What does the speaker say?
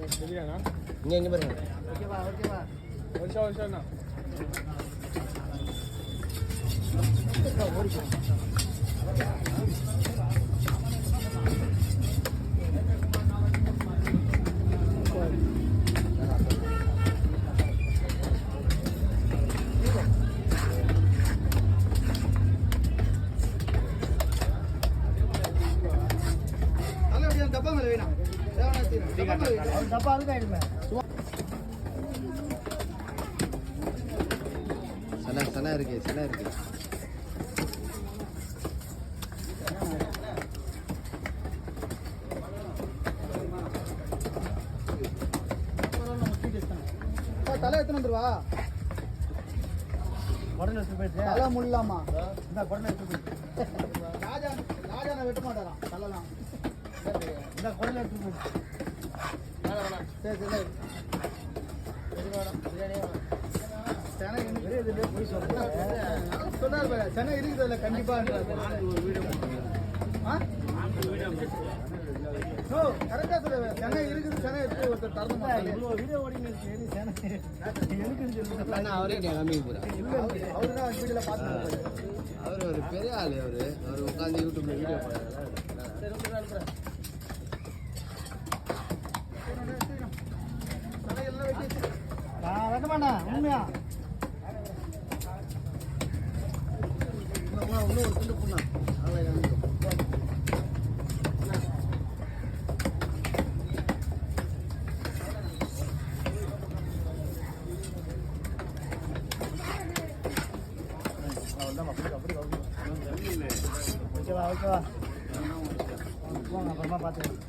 இங்கே பாருங்க. ஓகேவா வருஷம் டப்பா அதுக்கு ஆயிடுமே. சனா இருக்கு. தலை எத்தனை வந்துருவா? உடனே எடுத்து போயிட்டு தலை முள்ளாமா இந்த உடனே எடுத்து போயிட்டு ராஜா வெட்ட மாட்டாராம் தலைலாம். இந்த உடனே எடுத்து போயிட்டு சரி சொன்னார் சென்னை இருக்குது கண்டிப்பா கரெக்டா சொல்லுவேன். சென்னை இருக்குது, சென்னை எடுத்து ஒருத்தர் தரணும். வீடியோ ஓடிங்க அவருதான் வீடியோல பார்த்து அவர் ஒரு பெரிய ஆளு. அவர் உட்காந்து யூடியூப்ல வீடியோ வெட்டமாண்ணா உண்மையா இன்னும் ஒரு துண்டு பொண்ணா ஓகேவா போங்க அப்புறமா பார்த்துக்கலாம்.